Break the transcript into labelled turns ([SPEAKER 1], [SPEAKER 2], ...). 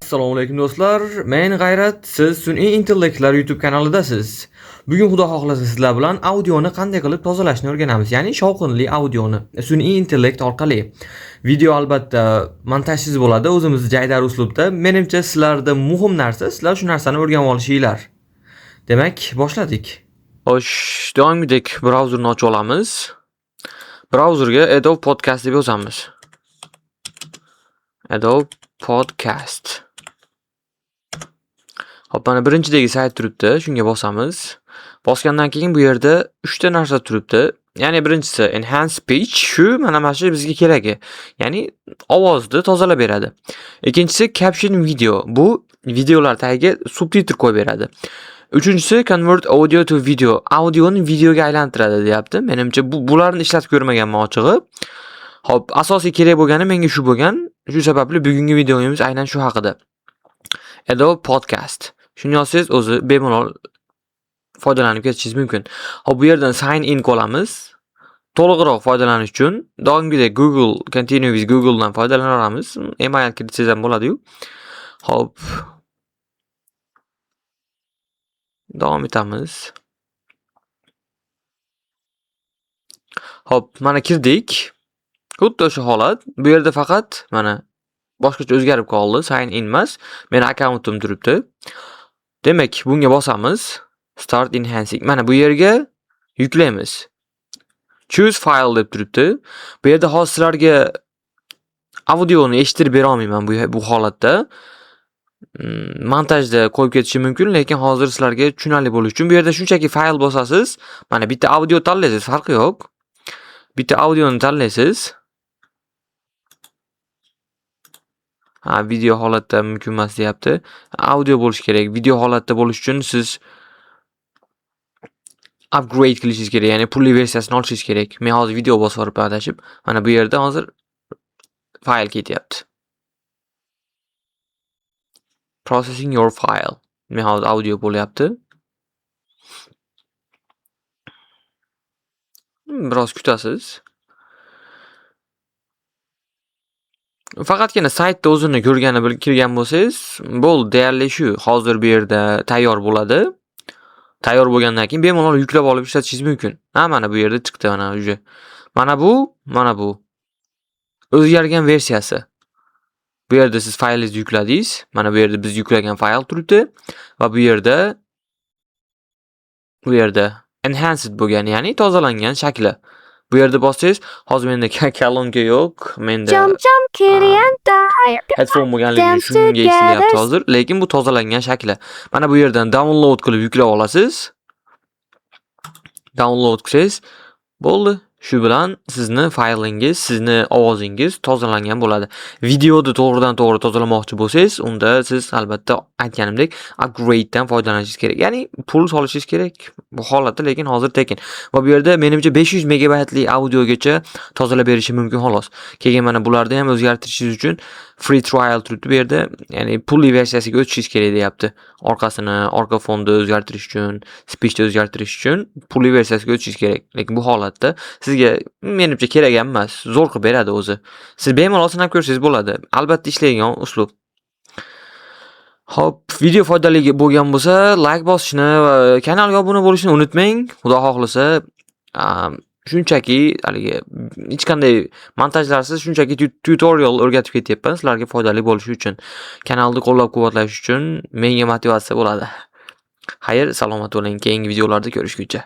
[SPEAKER 1] Assalomu alaykum do'stlar. Men G'ayrat, siz sun'iy intellektlar YouTube kanalidasiz. Bugun xudo xohlasa sizlar bilan audioni qanday qilib tozalashni o'rganamiz, ya'ni shovqinli audioni sun'iy intellekt orqali. Video albatta montajsiz bo'ladi, o'zimiz jaydar uslubda. Menimcha sizlarda muhim narsa sizlar shu narsani o'rganib olishinglar. Demak, boshladik. Xo'sh, doimgidek brauzerni ochib olamiz. Brauzerga Adobe Podcast deb yozamiz. Adobe Podcast. Hop, mana birinchidagi sayt turibdi, shunga bosamiz. Bosgandan keyin bu yerda 3 ta narsa turibdi. Ya'ni birinchisi enhance speech, shu mana shu bizga keragi. Ya'ni ovozni tozalab beradi. Ikkinchisi caption video, bu videolar tagiga subtitr qo'yib beradi. Uchinchisi convert audio to video, audioni videoga aylantiradi deyapti. Menimcha bularni ishlatib ko'rmaganman ochig'i. Hop, asosiy kerak bo'lgani menga shu bo'lgan. Shu sababli bugungi videomiz aynan shu haqida. Adobe Podcast. Shuni yozsangiz o'zi bemalol foydalanib ketishingiz mumkin. Hop, bu yerdan sign in qilamiz. To'liqroq foydalanish uchun doimgidek Google Continue with Google dan foydalana olamiz. Email kiritsangiz ham bo'ladi-yu. Hop. Davom etamiz. Hop, mana kirdik. Xuddi o'sha holat. Bu yerda faqat mana boshqacha o'zgarib qoldi. Sign in emas. Meni akkauntim turibdi. Demak, bunga bosamiz. Start enhancing. Mana bu yerga yuklaymiz. Choose file deb turibdi. Bu yerda hozir sizlarga audioni eshittirib bera olmayman bu holatda. Montajda qo'yib ketishim mumkin, lekin hozir sizlarga tushunarli bo'lishi uchun bu yerda shunchaki fayl bosasiz. Mana bitta audio tanlaysiz, farqi yo'q. Bitta audioni tanlaysiz. Video holatda mumkin emas deyapti. Audio bo'lish kerak. Video holatda bo'lish uchun siz upgrade qilishingiz kerak, ya'ni pulli versiyasini olishingiz kerak. Men hozir video bosib olib adashib, mana bu yerda hozir fayl ketyapti. Processing your file. Men hozir audio bo'lyapti. Biroz kutasiz. Faqatgina saytda o'zini ko'rgani bilib kirgan bo'lsangiz, bo'ldi, deyarli shu. Hozir bu yerda tayyor bo'ladi. Tayyor bo'lgandan keyin bemalol yuklab olib ishlatishingiz mumkin. Mana bu yerda chiqdi mana uje. Mana bu. O'zgargan versiyasi. Bu yerda siz faylingizni yukladingiz. Mana bu yerda biz yuklagan fayl turibdi va bu yerda enhanced bo'lgan, ya'ni tozalangan shakli. Bu yerda bossangiz, hozir menda kolonka yo'q, menda headphone bo'lganligi shunga eshitilyapti hozir, lekin bu tozalangan shakli. Mana bu yerdan download qilib yuklab olasiz. Download qilsangiz bo'ldi. Shu bilan sizni faylingiz, sizni ovozingiz tozalangan bo'ladi. Videoni to'g'ridan-to'g'ri tozalamoqchi bo'lsangiz, unda siz albatta aytganimdek upgrade dan foydalanishingiz kerak. Ya'ni pul solishingiz kerak bu holatda, lekin hozir tekin. Va bu yerda menimcha 500 megabaytli audiogacha tozalab berishi mumkin xolos. Keyin mana bularni ham o'zgartirishingiz uchun free trial turibdi bu yerda. Ya'ni pulli versiyasiga o'tishingiz kerak deyapti. Orqa fonni o'zgartirish uchun, speechni o'zgartirish uchun pulli versiyasiga o'tishingiz kerak. Lekin bu holatda sizga menimcha kerak emas, zo'r qilib beradi o'zi. Siz bemalol sinab ko'rsangiz bo'ladi. Albatta ishlaydigan uslub. Hop, video foydali bo'lgan bo'lsa, like bosishni va kanalga obuna bo'lishni unutmang. Xudo xohlasa, shunchaki hech qanday montajlarsiz shunchaki tutorial o'rgatib ketyapman sizlarga foydali bo'lishi uchun. Kanalni qo'llab-quvvatlash uchun menga motivatsiya bo'ladi. Xayr, salomat bo'ling. Keyingi videolarda ko'rishguncha.